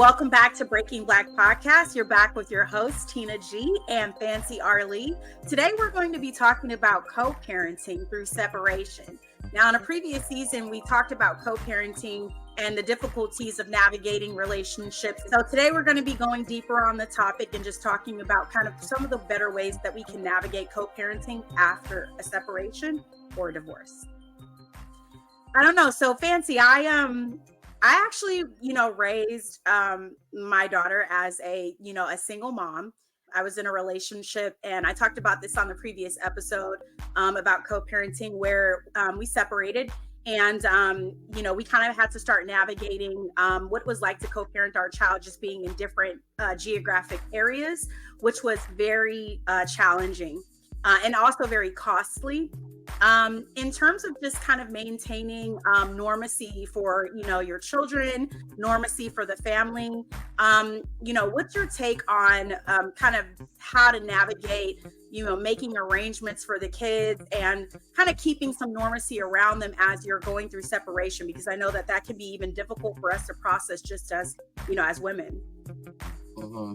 Welcome back to Breaking Black Podcast. You're back with your hosts, Tina G and Fancy Arlee. Today, we're going to be talking about co-parenting through separation. Now, in a previous season, we talked about co-parenting and the difficulties of navigating relationships. So today, we're going to be going deeper on the topic and just talking about kind of some of the better ways that we can navigate co-parenting after a separation or a divorce. I don't know. So Fancy, I actually, raised my daughter as a single mom. I was in a relationship, and I talked about this on the previous episode about co-parenting, where we separated, and we kind of had to start navigating what it was like to co-parent our child, just being in different geographic areas, which was very challenging and also very costly. In terms of just kind of maintaining normacy for, your children, normacy for the family, what's your take on kind of how to navigate, making arrangements for the kids and kind of keeping some normacy around them as you're going through separation? Because I know that can be even difficult for us to process just as, as women. Mm-hmm.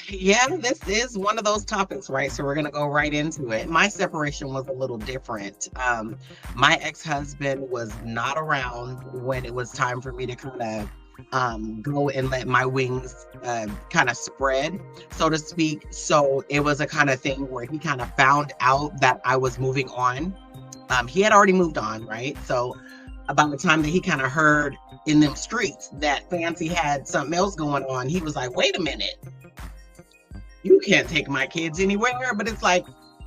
Yeah, this is one of those topics, right? So we're going to go right into it. My separation was a little different. My ex-husband was not around when it was time for me to kind of go and let my wings kind of spread, so to speak. So it was a kind of thing where he kind of found out that I was moving on. He had already moved on, right? So about the time that he kind of heard in them streets that Fancy had something else going on, he was like, wait a minute. You can't take my kids anywhere. But it's like,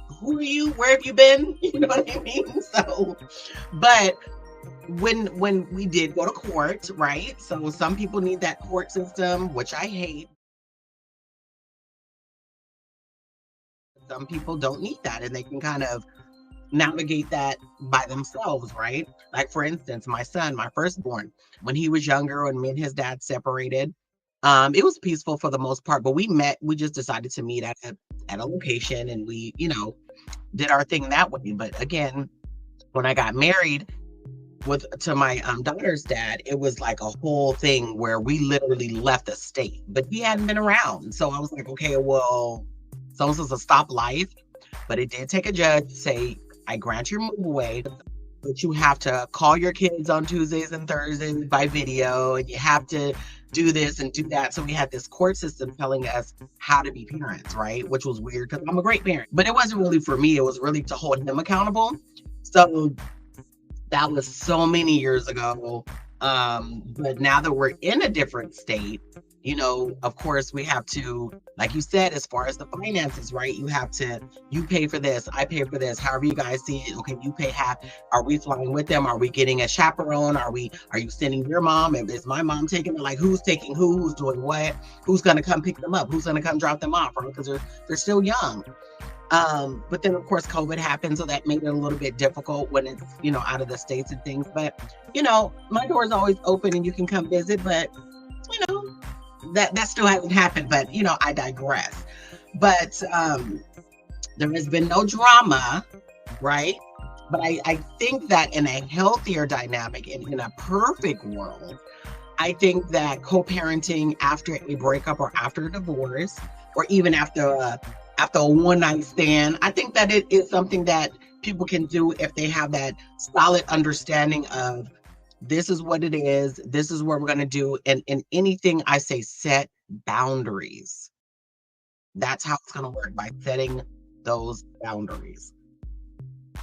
who are you? Where have you been? You know what I mean? So, but when we did go to court, right? So some people need that court system, which I hate. Some people don't need that, and they can kind of navigate that by themselves, right? Like, for instance, my son, my firstborn, when he was younger and me and his dad separated, it was peaceful for the most part, but we just decided to meet at a location, and we, did our thing that way. But again, when I got married to my daughter's dad, it was like a whole thing where we literally left the state, but he hadn't been around. So I was like, okay, well, someone's supposed to stop life, but it did take a judge to say, I grant your move away, but you have to call your kids on Tuesdays and Thursdays by video, and you have to do this and do that. So we had this court system telling us how to be parents, right? Which was weird because I'm a great parent, but it wasn't really for me. It was really to hold him accountable. So that was so many years ago. But now that we're in a different state, of course we have to, like you said, as far as the finances, right? You pay for this, I pay for this, however you guys see it. Okay, you pay half. Are we flying with them? Are we getting a chaperone? Are you sending your mom? Is my mom taking it? Like, who's taking who's doing what? Who's going to come pick them up? Who's going to come drop them off? Right? Because they're still young. But then of course COVID happened, so that made it a little bit difficult when it's, out of the States and things. But, my door is always open and you can come visit, but, that still hasn't happened. But, I digress. But there has been no drama, right? But I think that in a healthier dynamic, in a perfect world, I think that co-parenting after a breakup or after a divorce, or even after a one-night stand, I think that it is something that people can do if they have that solid understanding of, this is what it is, this is what we're going to do. And in anything I say, set boundaries. That's how it's going to work, by setting those boundaries.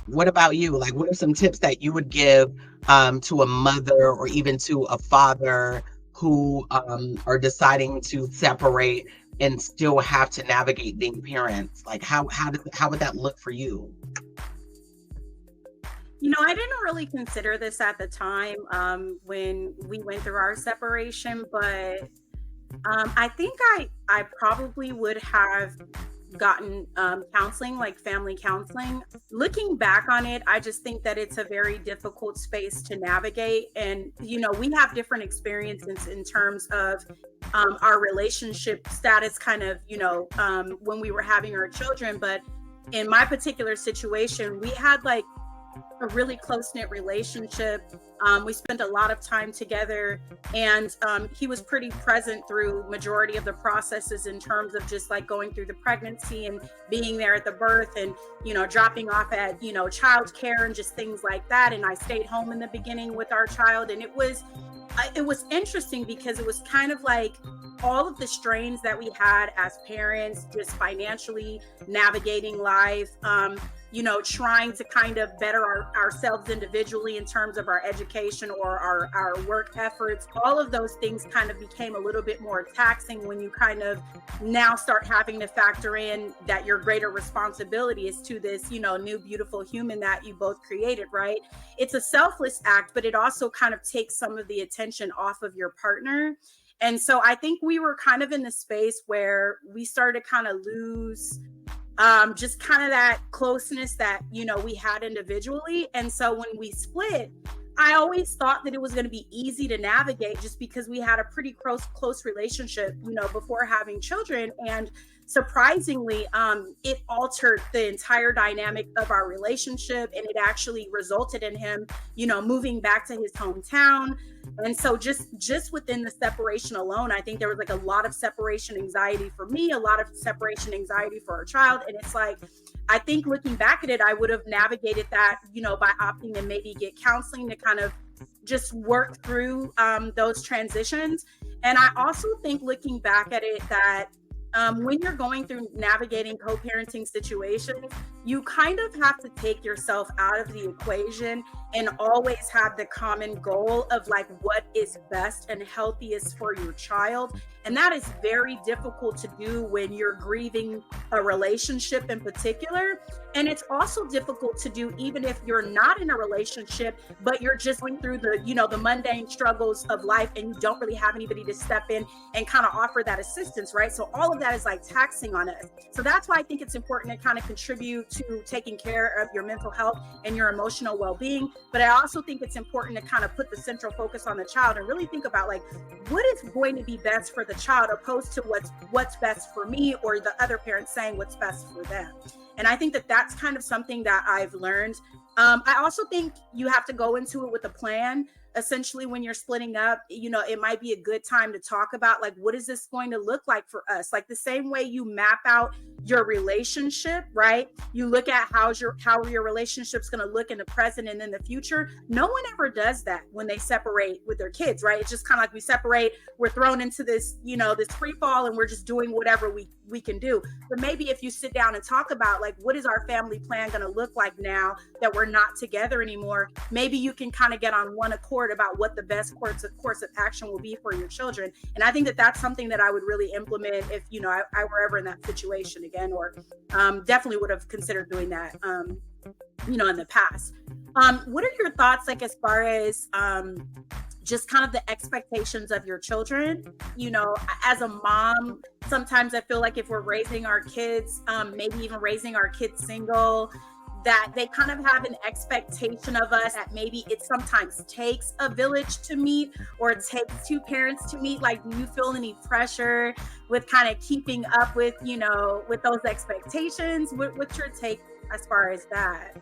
What about you? Like, what are some tips that you would give to a mother or even to a father who are deciding to separate and still have to navigate being parents? Like, how would that look for you? I didn't really consider this at the time when we went through our separation, but I think I probably would have gotten counseling, like family counseling. Looking back on it, I just think that it's a very difficult space to navigate. And, we have different experiences in terms of our relationship status kind of, when we were having our children. But in my particular situation, we had like a really close-knit relationship. We spent a lot of time together, and he was pretty present through majority of the processes in terms of just like going through the pregnancy and being there at the birth, and dropping off at child care and just things like that. And I stayed home in the beginning with our child, and it was interesting because it was kind of like all of the strains that we had as parents, just financially navigating life, trying to kind of better ourselves individually in terms of our education or our work efforts. All of those things kind of became a little bit more taxing when you kind of now start having to factor in that your greater responsibility is to this, new beautiful human that you both created, right? It's a selfless act, but it also kind of takes some of the attention off of your partner. And so I think we were kind of in the space where we started to kind of lose just kind of that closeness that we had individually. And so when we split, I always thought that it was going to be easy to navigate just because we had a pretty close relationship before having children. And surprisingly, it altered the entire dynamic of our relationship, and it actually resulted in him moving back to his hometown. And so just within the separation alone, I think there was like a lot of separation anxiety for me, a lot of separation anxiety for our child. And it's like, I think looking back at it, I would have navigated that by opting to maybe get counseling to kind of just work through those transitions. And I also think looking back at it that when you're going through navigating co-parenting situations, you kind of have to take yourself out of the equation and always have the common goal of like what is best and healthiest for your child. And that is very difficult to do when you're grieving a relationship in particular. And it's also difficult to do even if you're not in a relationship, but you're just going through the mundane struggles of life and you don't really have anybody to step in and kind of offer that assistance, right? So all of that is like taxing on us. So that's why I think it's important to kind of contribute to taking care of your mental health and your emotional well-being. But I also think it's important to kind of put the central focus on the child and really think about like, what is going to be best for the child opposed to what's best for me or the other parent saying what's best for them. And I think that that's kind of something that I've learned. I also think you have to go into it with a plan. Essentially, when you're splitting up, it might be a good time to talk about like, what is this going to look like for us? Like the same way you map out your relationship, right? You look at how your relationship's going to look in the present and in the future. No one ever does that when they separate with their kids, right? It's just kind of like we separate, we're thrown into this, this free fall and we're just doing whatever we can do. But maybe if you sit down and talk about like, what is our family plan going to look like now that we're not together anymore? Maybe you can kind of get on one accord about what the best course of action will be for your children. And I think that that's something that I would really implement if, I were ever in that situation again, or definitely would have considered doing that, in the past. What are your thoughts, like, as far as just kind of the expectations of your children? As a mom, sometimes I feel like if we're raising our kids, maybe even raising our kids single, that they kind of have an expectation of us that maybe it sometimes takes a village to meet, or it takes two parents to meet. Like, do you feel any pressure with kind of keeping up with, with those expectations? What's your take as far as that?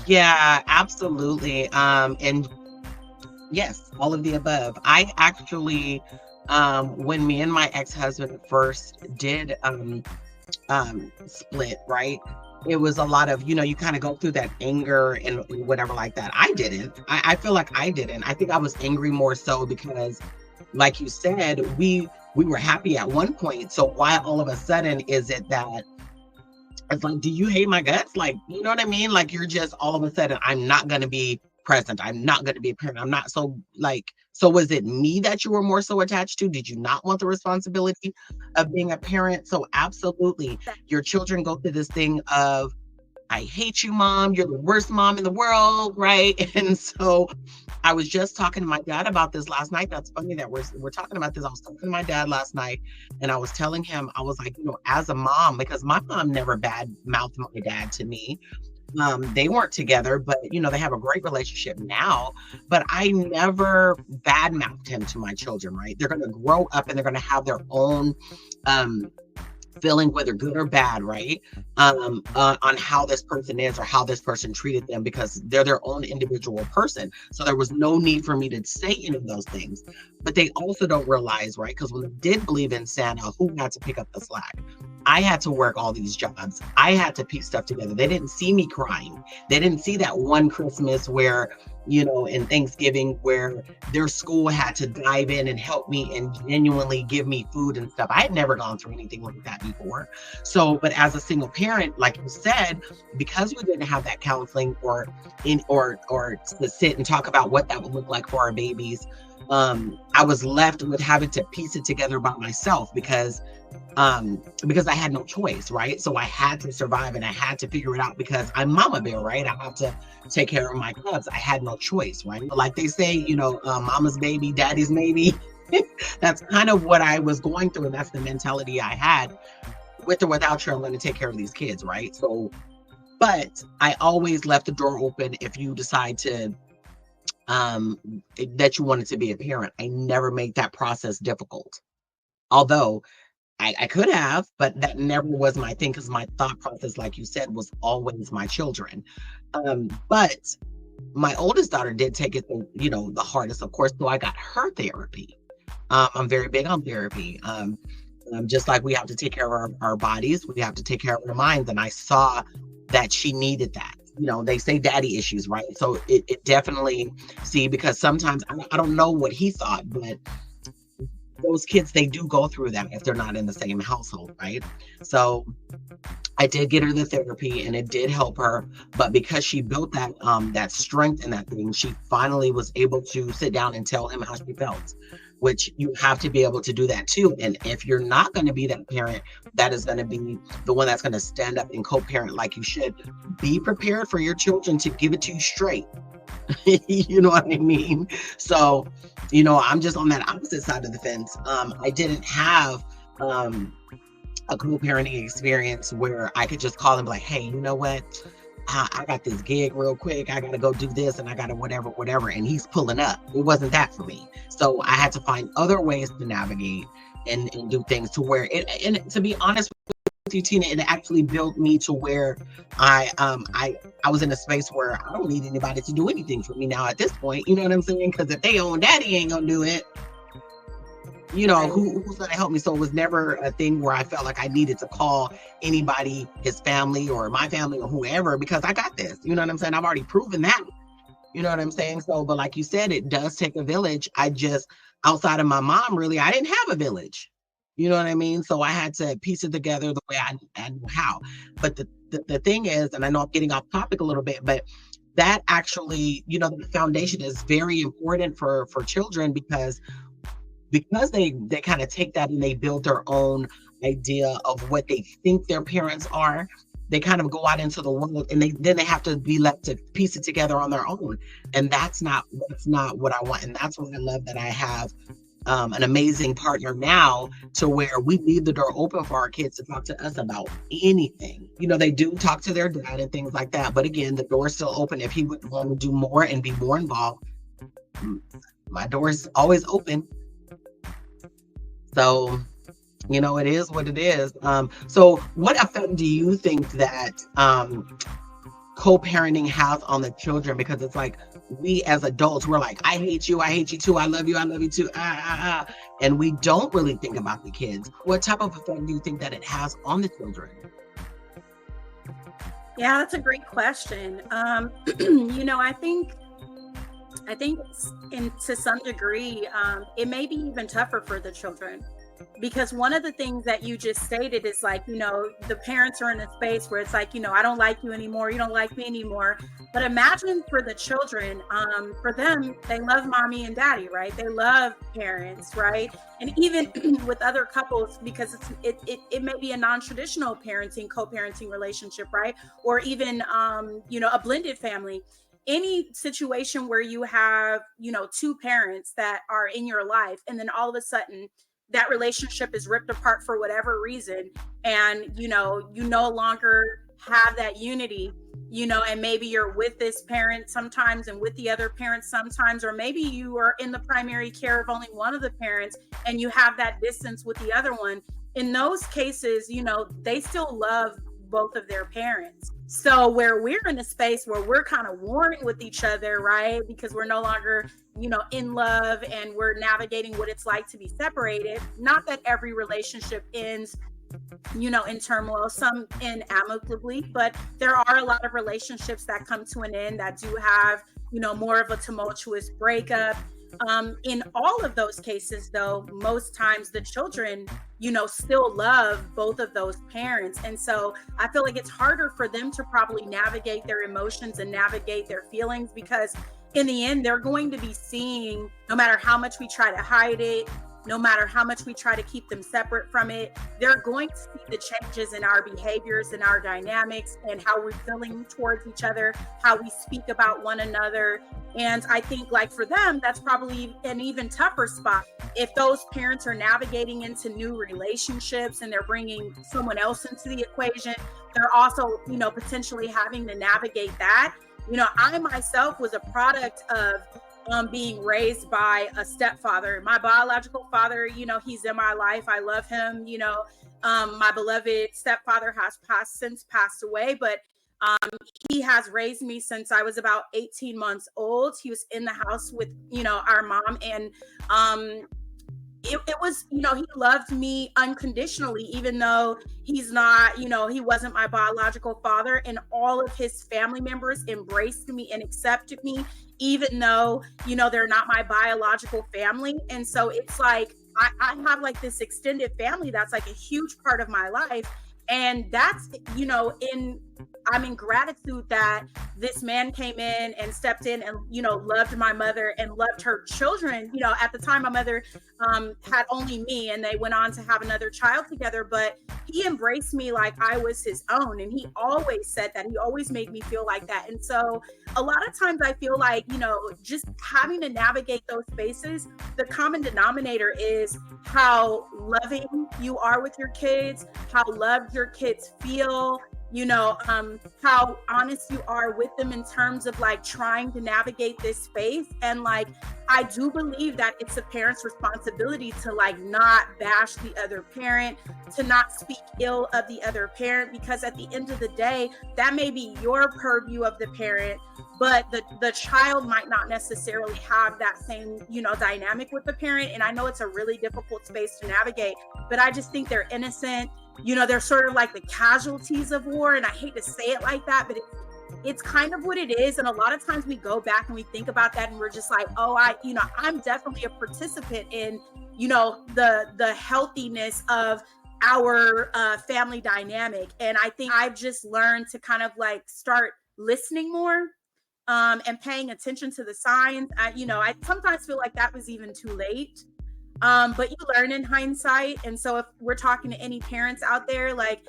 Yeah, absolutely. And yes, all of the above. I actually, when me and my ex-husband first did split, right? It was a lot of, you kind of go through that anger and whatever like that. I didn't. I feel like I didn't. I think I was angry more so because, like you said, we were happy at one point. So why all of a sudden is it that it's like, do you hate my guts? Like, you know what I mean? Like, you're just all of a sudden, I'm not going to be present. I'm not going to be a parent. I'm not so was it me that you were more so attached to? Did you not want the responsibility of being a parent? So absolutely, your children go through this thing of, I hate you, mom. You're the worst mom in the world, right? And so I was just talking to my dad about this last night. That's funny that we're talking about this. I was talking to my dad last night, and I was telling him, I was like, as a mom, because my mom never bad-mouthed my dad to me. They weren't together, but they have a great relationship now. But I never badmouthed him to my children, right? They're going to grow up and they're going to have their own feeling, whether good or bad, right? On how this person is or how this person treated them, because they're their own individual person. So there was no need for me to say any of those things. But they also don't realize, right? Because when they did believe in Santa, who had to pick up the slack? I had to work all these jobs. I had to piece stuff together. They didn't see me crying. They didn't see that one Christmas where, in Thanksgiving, where their school had to dive in and help me and genuinely give me food and stuff. I had never gone through anything like that before. So, but as a single parent, like you said, because we didn't have that counseling or to sit and talk about what that would look like for our babies, I was left with having to piece it together by myself because I had no choice, right? So I had to survive and I had to figure it out because I'm mama bear, right? I have to take care of my cubs. I had no choice, right? Like they say, mama's baby, daddy's maybe. That's kind of what I was going through, and that's the mentality I had. With or without you, I'm going to take care of these kids, right? So, but I always left the door open if you decide to that you wanted to be a parent. I never made that process difficult. Although I could have, but that never was my thing because my thought process, like you said, was always my children. But my oldest daughter did take it, the hardest, of course. So I got her therapy. I'm very big on therapy. Just like we have to take care of our bodies, we have to take care of our minds. And I saw that she needed that. They say daddy issues, right? So it definitely, because sometimes I don't know what he thought, but those kids, they do go through that if they're not in the same household, right? So I did get her the therapy and it did help her, but because she built that strength in that thing, she finally was able to sit down and tell him how she felt, which you have to be able to do that too. And if you're not going to be that parent that is going to be the one that's going to stand up and co-parent like you should, be prepared for your children to give it to you straight. You know what I mean? So, I'm just on that opposite side of the fence. I didn't have a co-parenting experience where I could just call and be like, hey, you know what? I got this gig real quick. I got to go do this and I got to whatever. And he's pulling up. It wasn't that for me. So I had to find other ways to navigate and do things to where and to be honest with you, Tina, it actually built me to where I was in a space where I don't need anybody to do anything for me now at this point. You know what I'm saying? Because if they own daddy ain't gonna do it, who's gonna help me? So it was never a thing where I felt like I needed to call anybody, his family or my family or whoever, because I got this. You know what I'm saying? I've already proven that. You know what I'm saying? So, but like you said, it does take a village. Outside of my mom, really, I didn't have a village. You know what I mean? So I had to piece it together the way I knew how. But the thing is, and I know I'm getting off topic a little bit, but that actually, the foundation is very important for children because they kind of take that and they build their own idea of what they think their parents are. They kind of go out into the world and then they have to be left to piece it together on their own. And that's not what I want. And that's what I love, that I have an amazing partner now, to where we leave the door open for our kids to talk to us about anything. They do talk to their dad and things like that. But again, the door's still open. If he would want to do more and be more involved, my door is always open. So, it is what it is. So what effect do you think that co-parenting has on the children? Because it's like, we as adults, we're like, I hate you too, I love you too, and we don't really think about the kids. What type of effect do you think that it has on the children? Yeah, that's a great question. I think to some degree, it may be even tougher for the children, because one of the things that you just stated is like, the parents are in a space where it's like, I don't like you anymore, you don't like me anymore. But imagine for the children, for them, they love mommy and daddy, right? They love parents, right? And even with other couples, because it may be a non-traditional co-parenting relationship, right? Or even, a blended family. Any situation where you have, two parents that are in your life, and then all of a sudden that relationship is ripped apart for whatever reason, and you no longer have that unity, and maybe you're with this parent sometimes and with the other parent sometimes, or maybe you are in the primary care of only one of the parents and you have that distance with the other one. in those cases, they still love both of their parents. So where we're in a space where we're kind of warring with each other, right? Because we're no longer, in love, and we're navigating what it's like to be separated. Not that every relationship ends, in turmoil, some end amicably, but there are a lot of relationships that come to an end that do have, more of a tumultuous breakup. In all of those cases, though, most times the children, still love both of those parents. And so I feel like it's harder for them to probably navigate their emotions and navigate their feelings, because in the end, they're going to be seeing, no matter how much we try to hide it, no matter how much we try to keep them separate from it, they're going to see the changes in our behaviors and our dynamics and how we're feeling towards each other, how we speak about one another. And I think, like, for them, that's probably an even tougher spot. If those parents are navigating into new relationships and they're bringing someone else into the equation, they're also, potentially having to navigate that. I myself was a product of being raised by a stepfather. My biological father, he's in my life. I love him. My beloved stepfather has since passed away, but he has raised me since I was about 18 months old. He was in the house with, our mom, and it was, he loved me unconditionally, even though he's not, he wasn't my biological father, and all of his family members embraced me and accepted me, even though, they're not my biological family. And so it's like, I have like this extended family that's like a huge part of my life. And that's, I'm in gratitude that this man came in and stepped in and, loved my mother and loved her children. At the time, my mother had only me, and they went on to have another child together, but he embraced me like I was his own. And he always said that. He always made me feel like that. And so a lot of times I feel like, just having to navigate those spaces, the common denominator is how loving you are with your kids, how loved your kids feel, how honest you are with them in terms of like trying to navigate this space. And like, I do believe that it's a parent's responsibility to like not bash the other parent, to not speak ill of the other parent, because at the end of the day, that may be your purview of the parent, but the child might not necessarily have that same, dynamic with the parent. And I know it's a really difficult space to navigate, but I just think they're innocent. They're sort of like the casualties of war. And I hate to say it like that, but it's kind of what it is. And a lot of times we go back and we think about that and we're just like, oh, I'm definitely a participant in, the healthiness of our family dynamic. And I think I've just learned to kind of like start listening more and paying attention to the signs. I sometimes feel like that was even too late. But you learn in hindsight. And so if we're talking to any parents out there, like,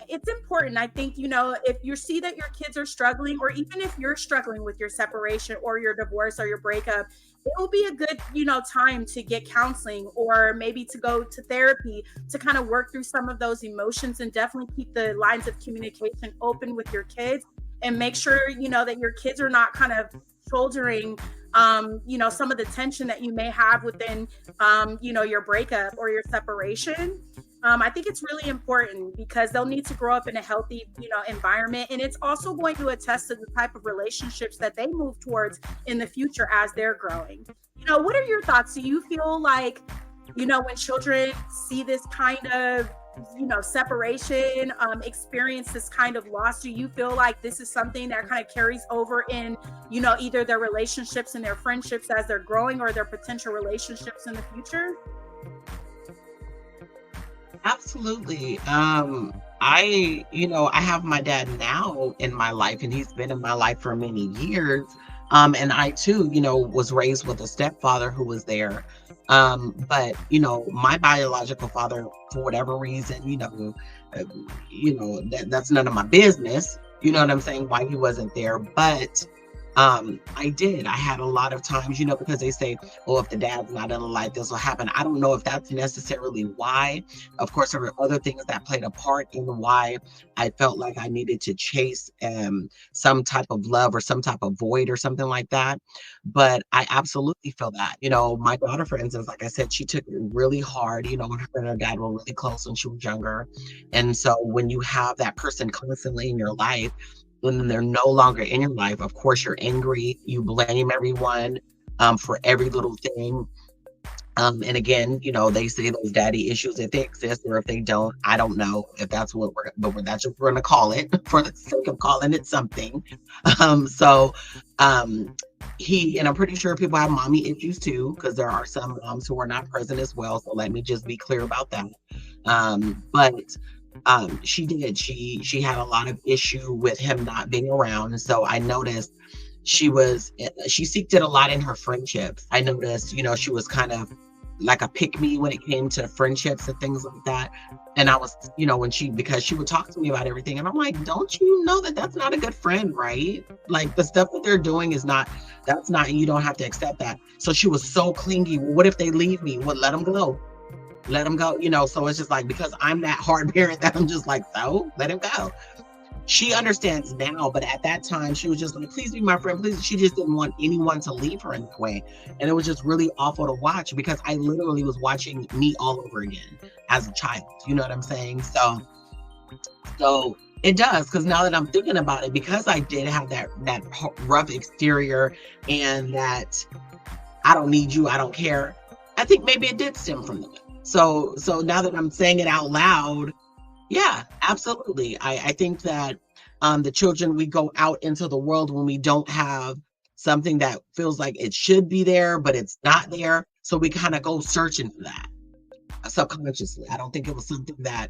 it's important. I think, if you see that your kids are struggling, or even if you're struggling with your separation or your divorce or your breakup, it will be a good, time to get counseling, or maybe to go to therapy to kind of work through some of those emotions, and definitely keep the lines of communication open with your kids, and make sure, that your kids are not kind of shouldering some of the tension that you may have within your breakup or your separation. I think it's really important, because they'll need to grow up in a healthy environment, and it's also going to attest to the type of relationships that they move towards in the future as they're growing. What are your thoughts? Do you feel like when children see this kind of separation, experience this kind of loss, do you feel like this is something that kind of carries over in either their relationships and their friendships as they're growing, or their potential relationships in the future? Absolutely. I have my dad now in my life, and he's been in my life for many years. And I too, was raised with a stepfather who was there. But my biological father, for whatever reason, that's none of my business. You know what I'm saying? Why he wasn't there. But I had a lot of times, because they say, oh, if the dad's not in the life, this will happen. I don't know if that's necessarily why. Of course, there were other things that played a part in why I felt like I needed to chase some type of love or some type of void or something like that. But I absolutely feel that. My daughter, for instance, like I said, she took it really hard, when her and her dad were really close when she was younger. And so when you have that person constantly in your life, when they're no longer in your life, of course, you're angry, you blame everyone for every little thing. And again, they say those daddy issues, if they exist or if they don't, I don't know if that's that's what we're going to call it for the sake of calling it something. So and I'm pretty sure people have mommy issues too, because there are some moms who are not present as well. So let me just be clear about that. But she had a lot of issue with him not being around. And so I noticed she seeked it a lot in her friendships. I noticed, she was kind of like a pick me when it came to friendships and things like that. And I was, because she would talk to me about everything. And I'm like, don't you know that that's not a good friend, right? Like the stuff that they're doing that's not, you don't have to accept that. So she was so clingy. Well, what if they leave me? Well, let them go. Let them go. So it's just like, because I'm that hard parent that I'm just like, so let him go. She understands now, but at that time she was just like, please be my friend, please. She just didn't want anyone to leave her in that way. And it was just really awful to watch, because I literally was watching me all over again as a child. You know what I'm saying? So it does, because now that I'm thinking about it, because I did have that rough exterior and that I don't need you, I don't care, I think maybe it did stem from them. So now that I'm saying it out loud, yeah, absolutely. I think that the children, we go out into the world when we don't have something that feels like it should be there, but it's not there. So we kind of go searching for that subconsciously. I don't think it was something that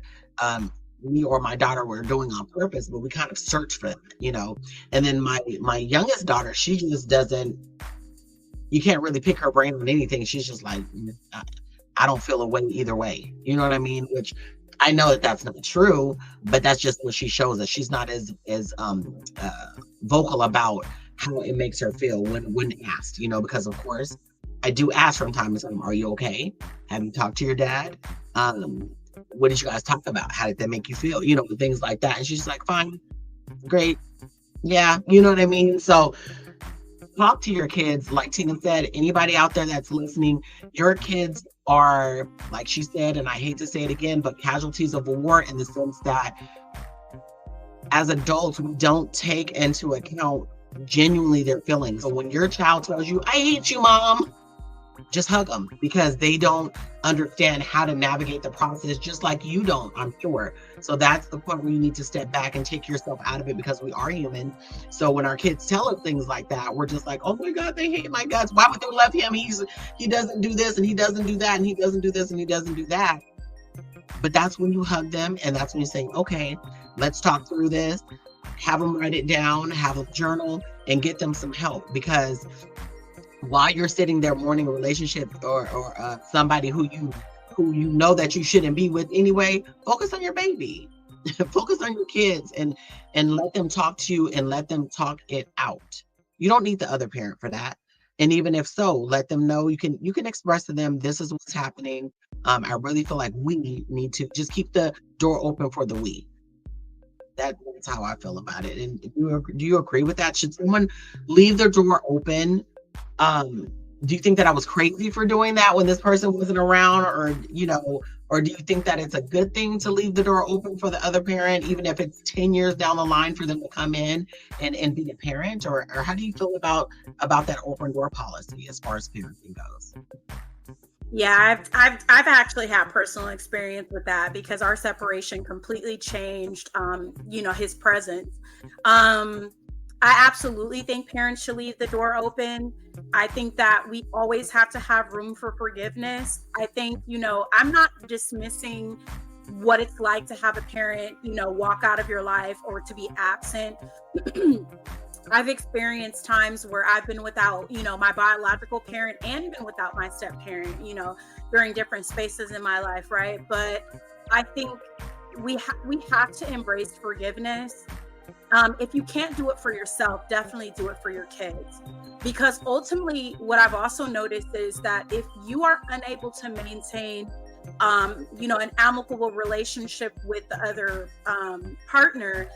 me or my daughter were doing on purpose, but we kind of search for that. And then my youngest daughter, she just doesn't, you can't really pick her brain on anything. She's just like, I don't feel a way either way. You know what I mean? Which I know that that's not true, but that's just what she shows us. She's not as vocal about how it makes her feel when asked, because of course I do ask from time to time, are you okay? Have you talked to your dad? What did you guys talk about? How did that make you feel? Things like that. And she's like, fine, great. Yeah. You know what I mean? So talk to your kids. Like Tina said, anybody out there that's listening, your kids are, like she said, and I hate to say it again, but casualties of a war, in the sense that as adults, we don't take into account genuinely their feelings. So when your child tells you, I hate you, mom, just hug them, because they don't understand how to navigate the process, just like you don't, I'm sure. So that's the point where you need to step back and take yourself out of it, because we are human. So when our kids tell us things like that, we're just like, oh my God, they hate my guts. Why would they love him? He doesn't do this and he doesn't do that and he doesn't do this and he doesn't do that. But that's when you hug them, and that's when you're saying, okay, let's talk through this, have them write it down, have a journal, and get them some help. Because while you're sitting there mourning a relationship or somebody who you know that you shouldn't be with anyway, focus on your baby. Focus on your kids and let them talk to you and let them talk it out. You don't need the other parent for that. And even if so, let them know, you can express to them, this is what's happening. I really feel like we need to just keep the door open for the we. That's how I feel about it. And do you agree with that? Should someone leave their door open? Do you think that I was crazy for doing that when this person wasn't around, or do you think that it's a good thing to leave the door open for the other parent, even if it's 10 years down the line for them to come in and be a parent? Or how do you feel about that open door policy as far as parenting goes? Yeah, I've actually had personal experience with that, because our separation completely changed his presence. I absolutely think parents should leave the door open. I think that we always have to have room for forgiveness. I think, I'm not dismissing what it's like to have a parent, walk out of your life or to be absent. I've experienced times where I've been without, my biological parent, and even without my step parent, during different spaces in my life, right? But I think we have to embrace forgiveness. If you can't do it for yourself, definitely do it for your kids. Because ultimately, what I've also noticed is that if you are unable to maintain, an amicable relationship with the other partner,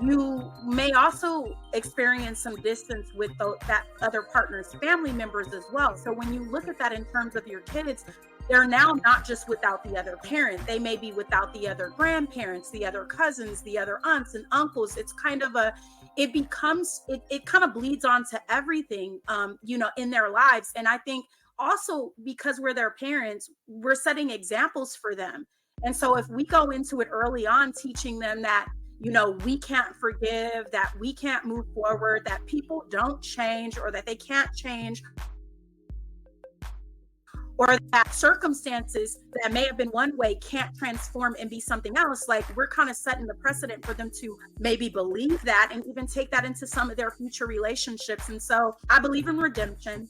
you may also experience some distance with that other partner's family members as well. So when you look at that in terms of your kids, they're now not just without the other parent. They may be without the other grandparents, the other cousins, the other aunts and uncles. It's kind of it kind of bleeds onto everything, in their lives. And I think also because we're their parents, we're setting examples for them. And so if we go into it early on, teaching them that, we can't forgive, that we can't move forward, that people don't change, or that they can't change, or that circumstances that may have been one way can't transform and be something else, like we're kind of setting the precedent for them to maybe believe that and even take that into some of their future relationships. And so I believe in redemption.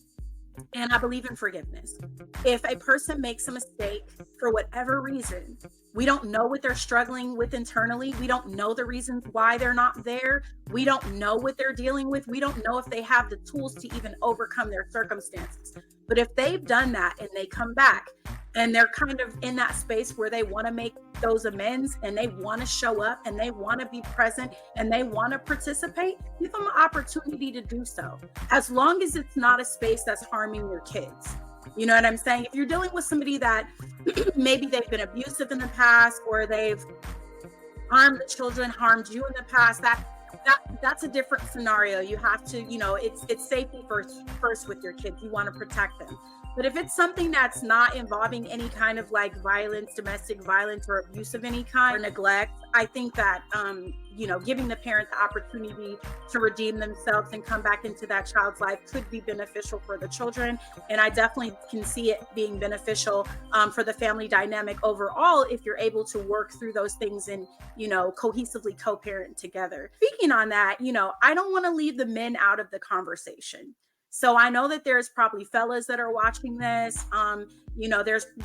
And I believe in forgiveness. If a person makes a mistake for whatever reason, we don't know what they're struggling with internally. We don't know the reasons why they're not there. We don't know what they're dealing with. We don't know if they have the tools to even overcome their circumstances. But if they've done that and they come back and they're kind of in that space where they want to make those amends and they want to show up and they want to be present and they want to participate, give them an opportunity to do so, as long as it's not a space that's harming your kids. You know what I'm saying? If you're dealing with somebody that maybe they've been abusive in the past, or they've harmed the children, harmed you in the past, that's a different scenario. You have to, it's safety first with your kids. You want to protect them. But if it's something that's not involving any kind of like violence, domestic violence, or abuse of any kind, or neglect, I think that, giving the parent the opportunity to redeem themselves and come back into that child's life could be beneficial for the children. And I definitely can see it being beneficial for the family dynamic overall, if you're able to work through those things and, cohesively co-parent together. Speaking on that, I don't want to leave the men out of the conversation. So I know that there's probably fellas that are watching this.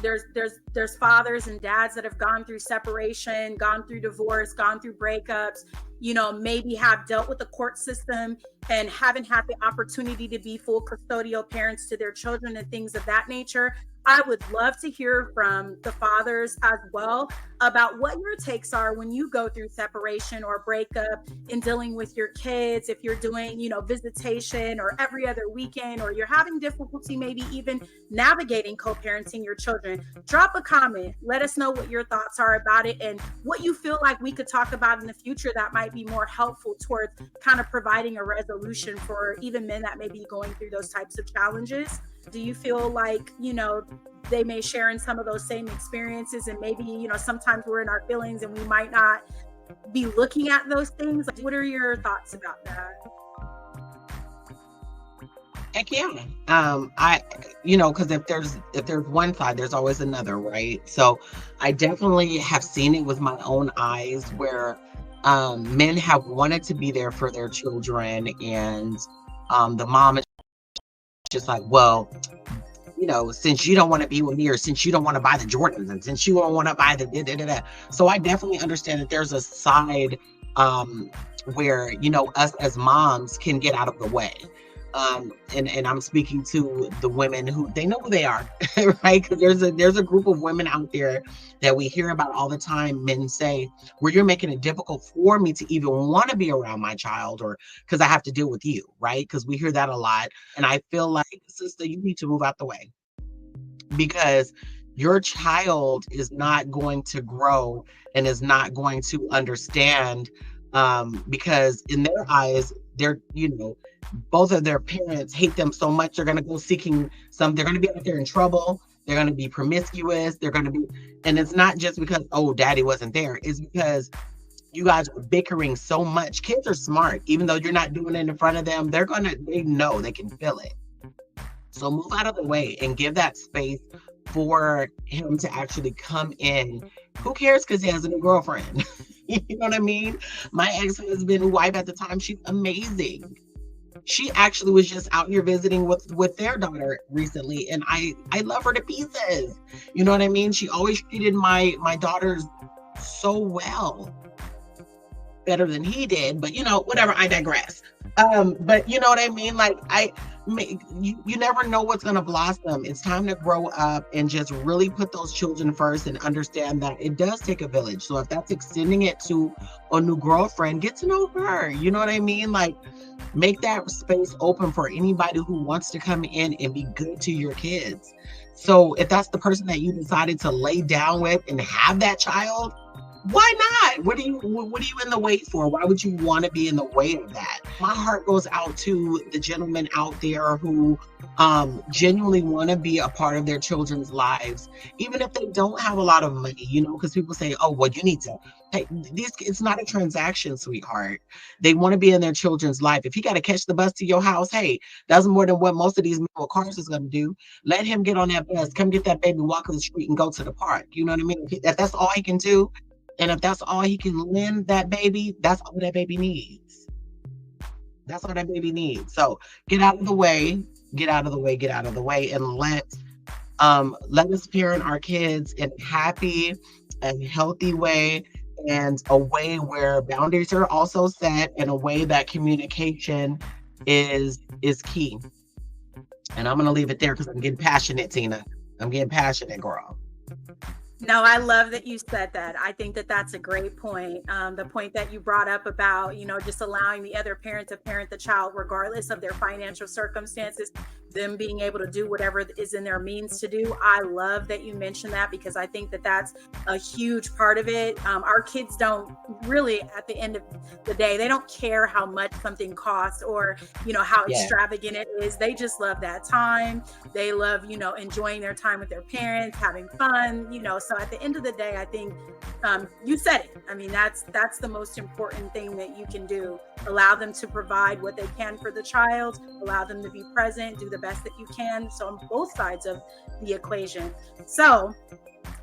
There's fathers and dads that have gone through separation, gone through divorce, gone through breakups, maybe have dealt with the court system and haven't had the opportunity to be full custodial parents to their children and things of that nature. I would love to hear from the fathers as well about what your takes are when you go through separation or breakup in dealing with your kids. If you're doing, visitation or every other weekend, or you're having difficulty maybe even navigating co-parenting your children, drop a comment. Let us know what your thoughts are about it and what you feel like we could talk about in the future that might be more helpful towards kind of providing a resolution for even men that may be going through those types of challenges. Do you feel like, they may share in some of those same experiences, and maybe, sometimes we're in our feelings and we might not be looking at those things? Like, what are your thoughts about that? Heck yeah. Because if there's one side, there's always another, right? So I definitely have seen it with my own eyes where men have wanted to be there for their children, and the mom is just like, well, since you don't want to be with me, or since you don't want to buy the Jordans, and since you don't want to buy the da-da-da-da. So I definitely understand that there's a side where, us as moms can get out of the way. And I'm speaking to the women who, they know who they are, right? Because there's a group of women out there that we hear about all the time. Men say, well, you're making it difficult for me to even want to be around my child, or because I have to deal with you, right? Because we hear that a lot. And I feel like, sister, you need to move out the way, because your child is not going to grow and is not going to understand, because in their eyes, they're, both of their parents hate them so much, they're going to go seeking they're going to be out there in trouble. They're going to be promiscuous. And it's not just because, oh, daddy wasn't there. It's because you guys are bickering so much. Kids are smart. Even though you're not doing it in front of them, they know, they can feel it. So move out of the way and give that space for him to actually come in. Who cares? Because he has a new girlfriend. You know what I mean? My ex-husband, wife at the time, she's amazing. She actually was just out here visiting with their daughter recently, and I love her to pieces. You know what I mean? She always treated my daughters so well. better than he did, but whatever, I digress. But you know what I mean? Like you never know what's gonna blossom. It's time to grow up and just really put those children first and understand that it does take a village. So if that's extending it to a new girlfriend, get to know her. You know what I mean? Like make that space open for anybody who wants to come in and be good to your kids. So if that's the person that you decided to lay down with and have that child, why not? What are you in the way for? Why would you want to be in the way of that? My heart goes out to the gentlemen out there who genuinely want to be a part of their children's lives, even if they don't have a lot of money, because people say, oh, well, you need to pay these. It's not a transaction, sweetheart. They want to be in their children's life. If he got to catch the bus to your house, hey, that's more than what most of these men with cars is going to do. Let him get on that bus, come get that baby, walk on the street and go to the park. You know what I mean? If that's all he can do, and if that's all he can lend that baby, that's all that baby needs. That's all that baby needs. So get out of the way, get out of the way, get out of the way, and let us parent our kids in a happy and healthy way, and a way where boundaries are also set, in a way that communication is key. And I'm gonna leave it there because I'm getting passionate, Tina. I'm getting passionate, girl. No, I love that you said that. I think that that's a great point. The point that you brought up about, just allowing the other parent to parent the child, regardless of their financial circumstances, them being able to do whatever is in their means to do. I love that you mentioned that, because I think that that's a huge part of it. Our kids don't really, at the end of the day, they don't care how much something costs, or, how Yeah. extravagant it is. They just love that time. They love, enjoying their time with their parents, having fun, so at the end of the day, I think you said it. I mean, that's the most important thing that you can do. Allow them to provide what they can for the child, allow them to be present, do the best that you can. So on both sides of the equation. So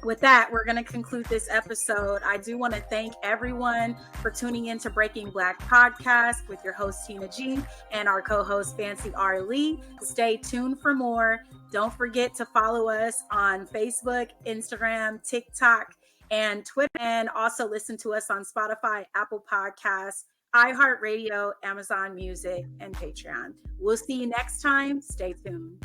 with that, we're going to conclude this episode. I do want to thank everyone for tuning in to Breaking Black Podcast with your host, Tina G, and our co-host, Fancy Arlee. Stay tuned for more. Don't forget to follow us on Facebook, Instagram, TikTok, and Twitter. And also listen to us on Spotify, Apple Podcasts, iHeartRadio, Amazon Music, and Patreon. We'll see you next time. Stay tuned.